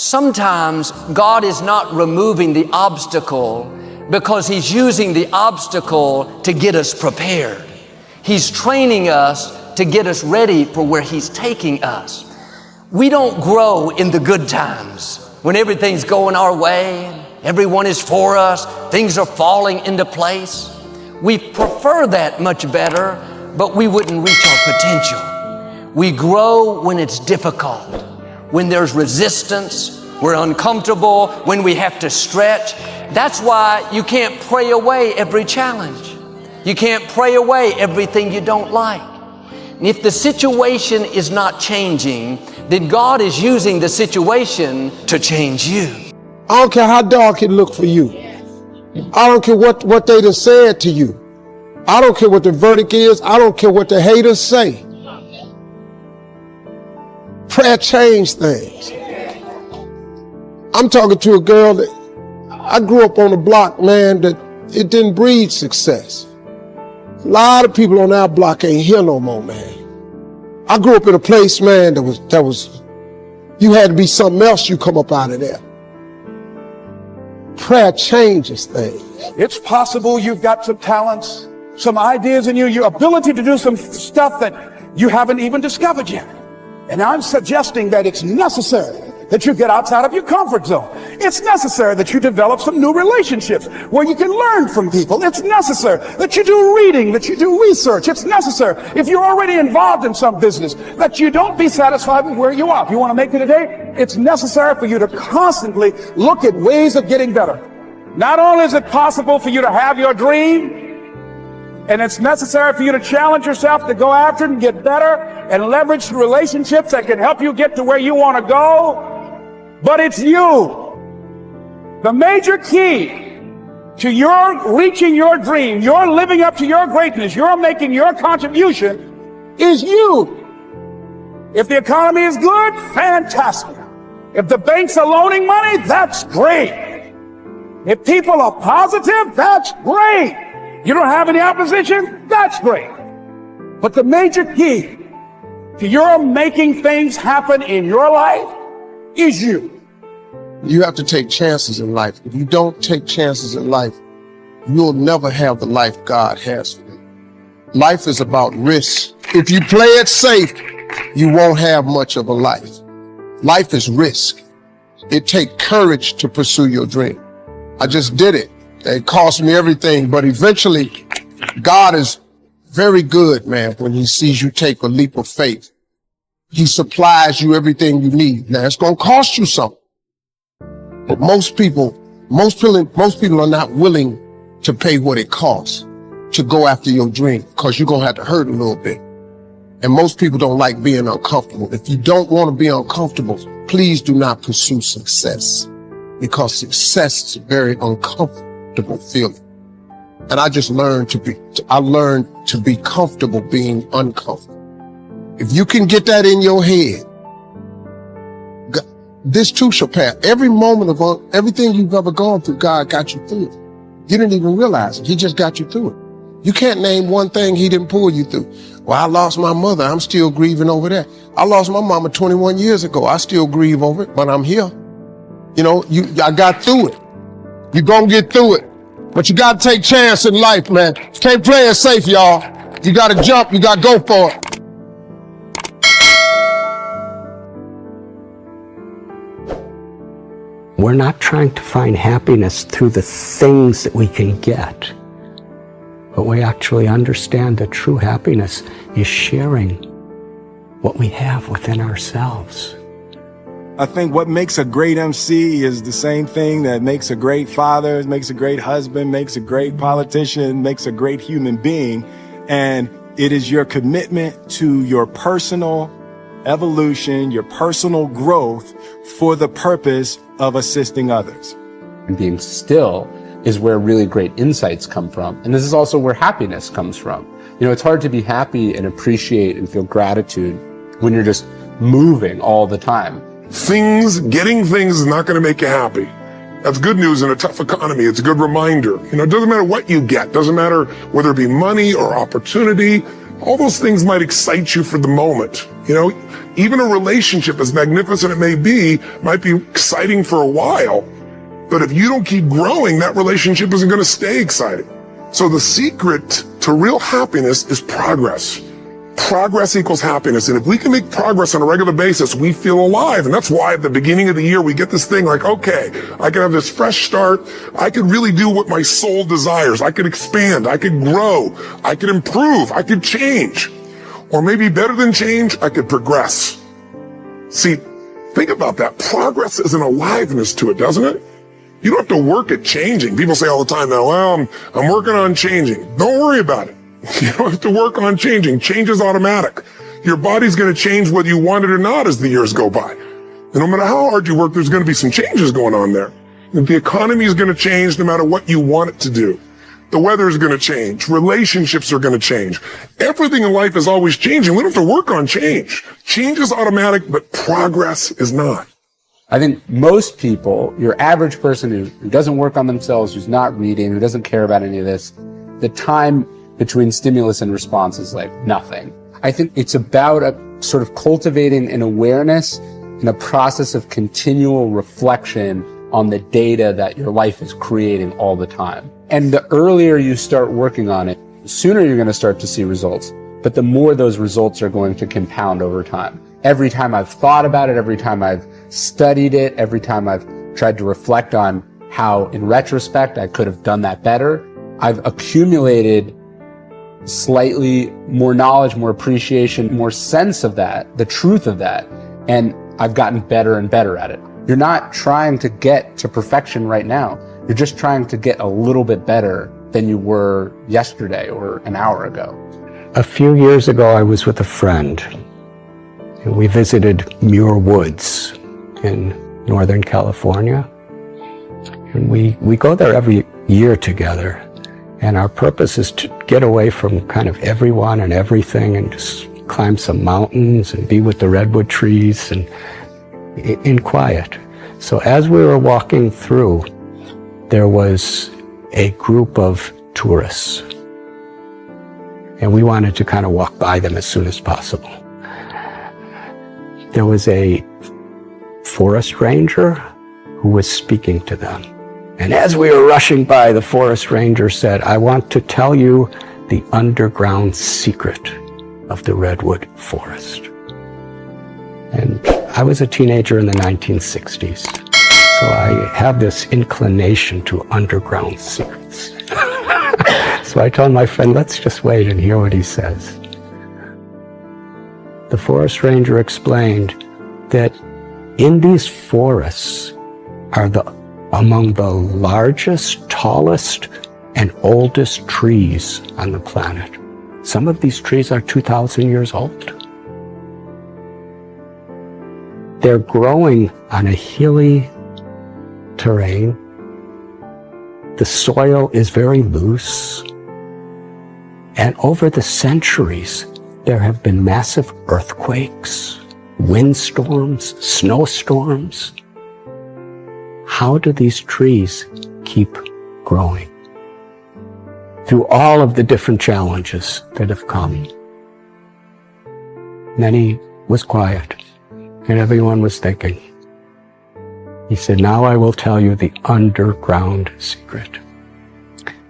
Sometimes God is not removing the obstacle because He's using the obstacle to get us prepared. He's training us to get us ready for where He's taking us. We don't grow in the good times when everything's going our way, everyone is for us, things are falling into place. We prefer that much better, but we wouldn't reach our potential. We grow when it's difficult, when there's resistance, we're uncomfortable, when we have to stretch. That's why you can't pray away every challenge. You can't pray away everything you don't like. And if the situation is not changing, then God is using the situation to change you. I don't care how dark it look for you. I don't care what they done said to you. I don't care what the verdict is. I don't care what the haters say. Prayer changed things. I'm talking to a girl that I grew up on a block, man, that it didn't breed success. A lot of people on our block ain't here no more, man. I grew up in a place, man, that was you had to be something else, you come up out of there. Prayer changes things. It's possible you've got some talents, some ideas in you, your ability to do some stuff that you haven't even discovered yet. And I'm suggesting that it's necessary that you get outside of your comfort zone. It's necessary that you develop some new relationships where you can learn from people. It's necessary that you do reading, that you do research. It's necessary, if you're already involved in some business, that you don't be satisfied with where you are. If you want to make it today, it's necessary for you to constantly look at ways of getting better. Not only is it possible for you to have your dream, and it's necessary for you to challenge yourself to go after it and get better and leverage the relationships that can help you get to where you want to go, but it's you. The major key to your reaching your dream, your living up to your greatness, your making your contribution is you. If the economy is good, fantastic. If the banks are loaning money, that's great. If people are positive, that's great. You don't have any opposition, that's great. But the major key to your making things happen in your life is you. You have to take chances in life. If you don't take chances in life, you'll never have the life God has for you. Life is about risk. If you play it safe, you won't have much of a life. Life is risk. It takes courage to pursue your dream. I just did it. It cost me everything, but eventually God is very good, man, when He sees you take a leap of faith. He supplies you everything you need. Now, it's going to cost you something. But most people are not willing to pay what it costs to go after your dream, because you're going to have to hurt a little bit. And most people don't like being uncomfortable. If you don't want to be uncomfortable, please do not pursue success, because success is a very uncomfortable feeling. And I just learned to be comfortable being uncomfortable. If you can get that in your head, this too shall pass. Every moment of everything you've ever gone through, God got you through it. You didn't even realize it. He just got you through it. You can't name one thing He didn't pull you through. Well, I lost my mother. I'm still grieving over that. I lost my mama 21 years ago. I still grieve over it, but I'm here. You know, I got through it. You're gonna get through it. But you gotta take chance in life, man. You can't play it safe, y'all. You gotta jump. You gotta go for it. We're not trying to find happiness through the things that we can get, but we actually understand that true happiness is sharing what we have within ourselves. I think what makes a great MC is the same thing that makes a great father, makes a great husband, makes a great politician, makes a great human being. And it is your commitment to your personal evolution, your personal growth for the purpose of assisting others. And being still is where really great insights come from. And this is also where happiness comes from. You know, it's hard to be happy and appreciate and feel gratitude when you're just moving all the time. Getting things is not going to make you happy. That's good news in a tough economy. It's a good reminder. You know, it doesn't matter what you get. It doesn't matter whether it be money or opportunity. All those things might excite you for the moment. You know, even a relationship, as magnificent it may be, might be exciting for a while. But if you don't keep growing, that relationship isn't going to stay exciting. So the secret to real happiness is progress. Progress equals happiness. And if we can make progress on a regular basis, we feel alive. And that's why at the beginning of the year, we get this thing like, okay, I can have this fresh start. I could really do what my soul desires. I could expand. I could grow. I could improve. I could change. Or maybe better than change, I could progress. See, think about that. Progress is an aliveness to it, doesn't it? You don't have to work at changing. People say all the time now, well, I'm working on changing. Don't worry about it. You don't have to work on changing. Change is automatic. Your body's going to change whether you want it or not as the years go by. And no matter how hard you work, there's going to be some changes going on there. And the economy is going to change no matter what you want it to do. The weather is going to change. Relationships are going to change. Everything in life is always changing. We don't have to work on change. Change is automatic, but progress is not. I think most people, your average person who doesn't work on themselves, who's not reading, who doesn't care about any of this, the time between stimulus and response is like nothing. I think it's about a sort of cultivating an awareness and a process of continual reflection on the data that your life is creating all the time. And the earlier you start working on it, the sooner you're going to start to see results, but the more those results are going to compound over time. Every time I've thought about it, every time I've studied it, every time I've tried to reflect on how, in retrospect, I could have done that better, I've accumulated slightly more knowledge, more appreciation, more sense of that, the truth of that, and I've gotten better and better at it. You're not trying to get to perfection right now. You're just trying to get a little bit better than you were yesterday or an hour ago. A few years ago, I was with a friend, and we visited Muir Woods in Northern California. And we go there every year together. And our purpose is to get away from kind of everyone and everything and just climb some mountains and be with the redwood trees and in quiet. So as we were walking through, there was a group of tourists. And we wanted to kind of walk by them as soon as possible. There was a forest ranger who was speaking to them. And as we were rushing by, the forest ranger said, "I want to tell you the underground secret of the redwood forest." And I was a teenager in the 1960s, so I have this inclination to underground secrets. So I told my friend, let's just wait and hear what he says. The forest ranger explained that in these forests are among the largest, tallest, and oldest trees on the planet. Some of these trees are 2,000 years old. They're growing on a hilly terrain. The soil is very loose. And over the centuries, there have been massive earthquakes, windstorms, snowstorms. How do these trees keep growing through all of the different challenges that have come? Then he was quiet, and everyone was thinking. He said, "Now I will tell you the underground secret.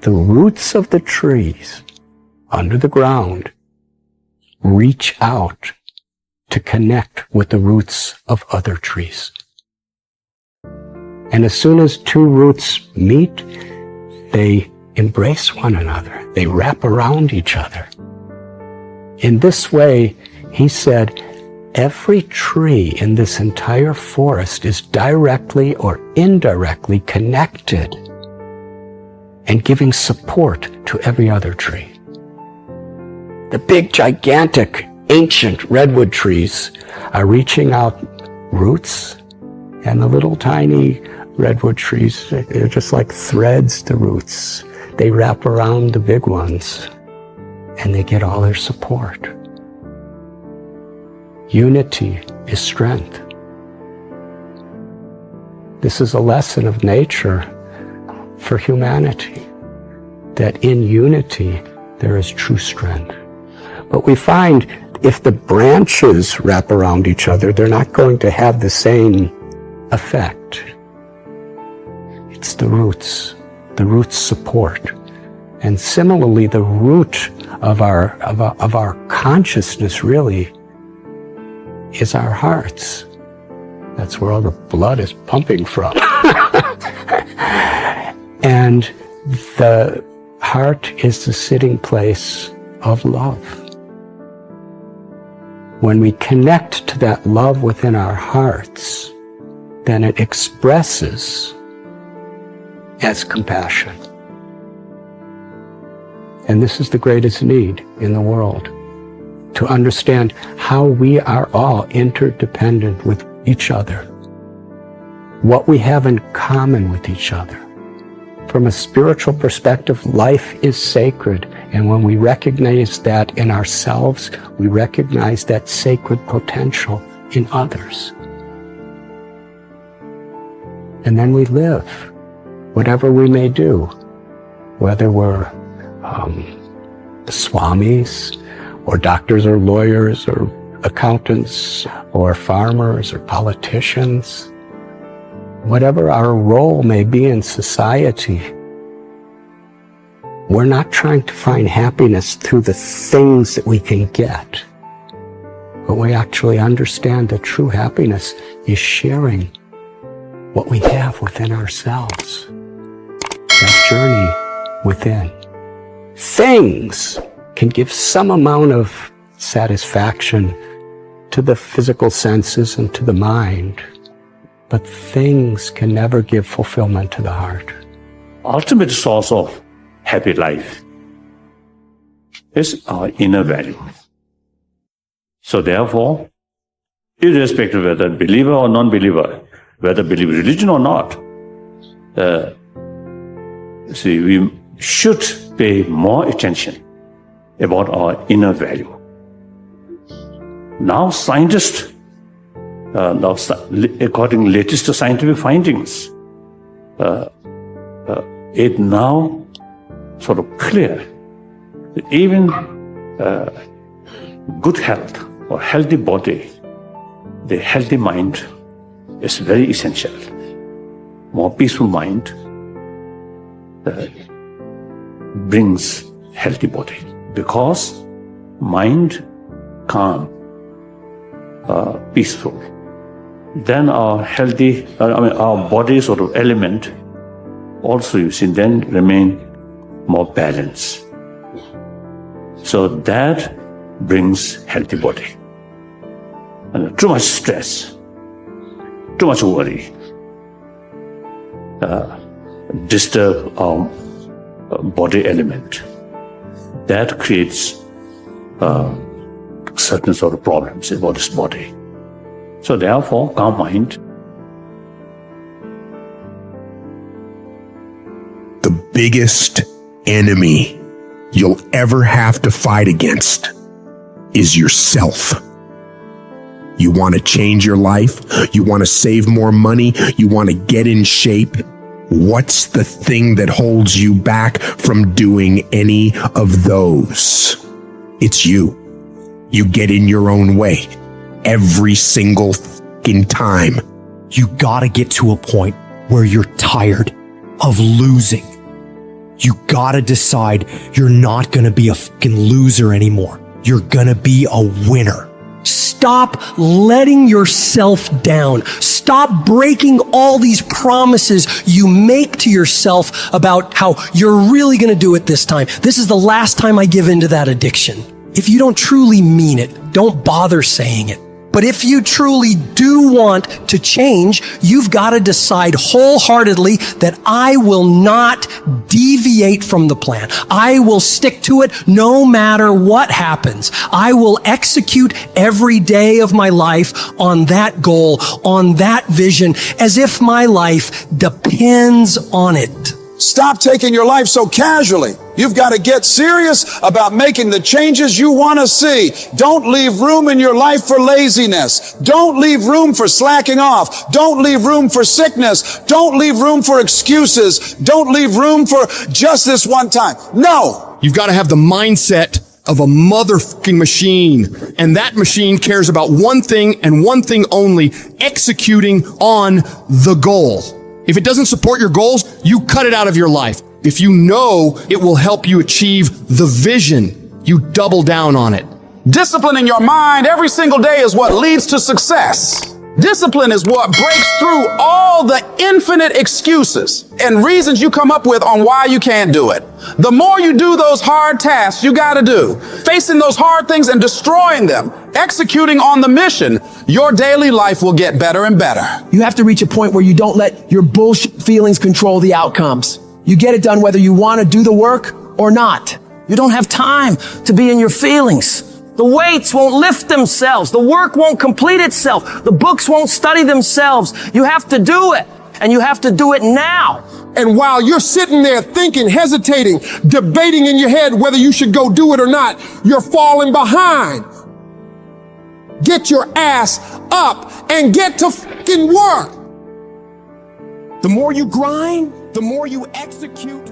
The roots of the trees under the ground reach out to connect with the roots of other trees. And as soon as two roots meet, they embrace one another. They wrap around each other. In this way," he said, "every tree in this entire forest is directly or indirectly connected and giving support to every other tree. The big, gigantic, ancient redwood trees are reaching out roots, and the little tiny redwood trees, they're just like threads to roots. They wrap around the big ones, and they get all their support. Unity is strength. This is a lesson of nature for humanity, that in unity there is true strength. But we find if the branches wrap around each other, they're not going to have the same effect. It's the roots support. And similarly, the root of our consciousness really is our hearts. That's where all the blood is pumping from. And the heart is the sitting place of love. When we connect to that love within our hearts, then it expresses as compassion. And this is the greatest need in the world, to understand how we are all interdependent with each other, what we have in common with each other. From a spiritual perspective, life is sacred, and when we recognize that in ourselves, we recognize that sacred potential in others. And then we live, whatever we may do, whether we're swamis, or doctors or lawyers, or accountants, or farmers, or politicians. Whatever our role may be in society, we're not trying to find happiness through the things that we can get, but we actually understand that true happiness is sharing what we have within ourselves, that journey within. Things can give some amount of satisfaction to the physical senses and to the mind, but things can never give fulfillment to the heart. Ultimate source of happy life is our inner value. So therefore, irrespective of whether believer or non-believer, whether believe religion or not, we should pay more attention about our inner value. Now scientists, according to latest scientific findings, it now sort of clear that even good health or healthy body, the healthy mind is very essential. More peaceful mind brings healthy body, because mind calm, peaceful, then our healthy, our body sort of element also, you see, then remain more balanced. So that brings healthy body. And too much stress, too much worry, disturb our body element. That creates certain sort of problems about this body. So therefore, calm mind. The biggest enemy you'll ever have to fight against is yourself. You want to change your life? You want to save more money? You want to get in shape? What's the thing that holds you back from doing any of those? It's you. You get in your own way every single fucking time. You gotta get to a point where you're tired of losing. You gotta decide you're not gonna be a fucking loser anymore. You're gonna be a winner. Stop letting yourself down. Stop breaking all these promises you make to yourself about how you're really going to do it this time. This is the last time I give in to that addiction. If you don't truly mean it, don't bother saying it. But if you truly do want to change, you've got to decide wholeheartedly that I will not deviate from the plan. I will stick to it no matter what happens. I will execute every day of my life on that goal, on that vision, as if my life depends on it. Stop taking your life so casually. You've got to get serious about making the changes you want to see. Don't leave room in your life for laziness. Don't leave room for slacking off. Don't leave room for sickness. Don't leave room for excuses. Don't leave room for just this one time. No! You've got to have the mindset of a motherfucking machine. And that machine cares about one thing and one thing only, executing on the goal. If it doesn't support your goals, you cut it out of your life. If you know it will help you achieve the vision, you double down on it. Disciplining your mind every single day is what leads to success. Discipline is what breaks through all the infinite excuses and reasons you come up with on why you can't do it. The more you do those hard tasks you got to do, facing those hard things and destroying them, executing on the mission, your daily life will get better and better. You have to reach a point where you don't let your bullshit feelings control the outcomes. You get it done whether you want to do the work or not. You don't have time to be in your feelings. The weights won't lift themselves. The work won't complete itself. The books won't study themselves. You have to do it, and you have to do it now. And while you're sitting there thinking, hesitating, debating in your head whether you should go do it or not, you're falling behind. Get your ass up and get to fucking work. The more you grind, the more you execute.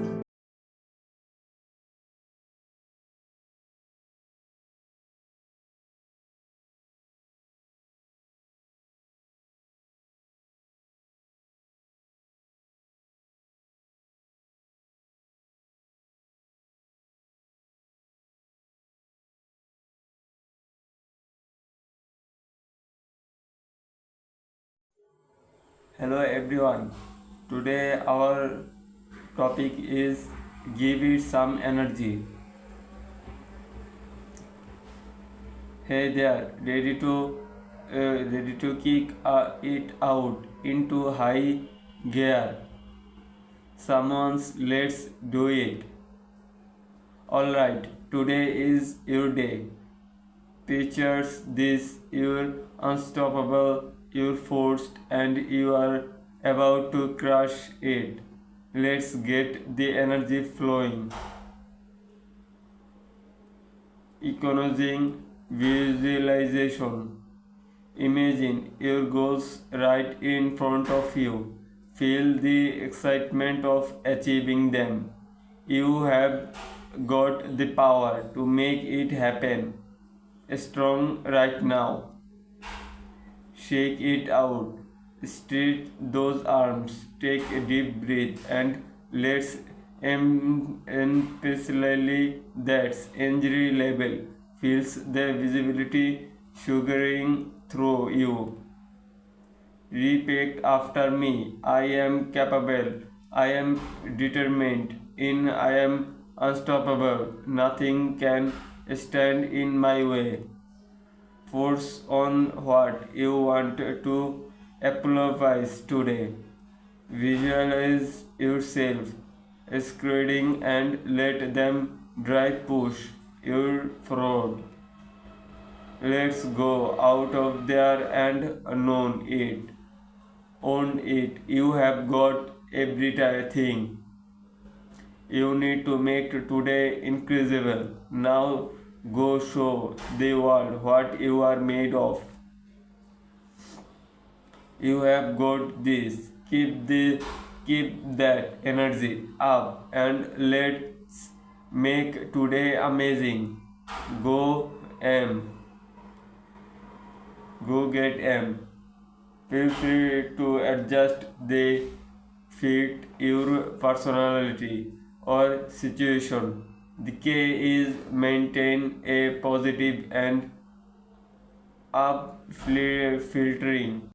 Hello everyone. Today our topic is give it some energy. Hey there, ready to kick it out into high gear. Someone's let's do it. Alright, today is your day. Pictures this, you're unstoppable, you're forced, and you are about to crush it. Let's get the energy flowing. Economizing visualization. Imagine your goals right in front of you. Feel the excitement of achieving them. You have got the power to make it happen. Strong right now. Shake it out. Stretch those arms. Take a deep breath and let's especially that's injury level feels the visibility sugaring through you. Repeat after me. I am capable. I am determined. I am unstoppable. Nothing can stand in my way. Force on what you want to apologize today. Visualize yourself screaming and let them drive push your forward. Let's go out of there and own it. Own it. You have got everything you need to make today incredible. Now go show the world what you are made of. You have got this. Keep that energy up and let's make today amazing. Go get Feel free to adjust the fit your personality or situation. The key is maintain a positive and up filtering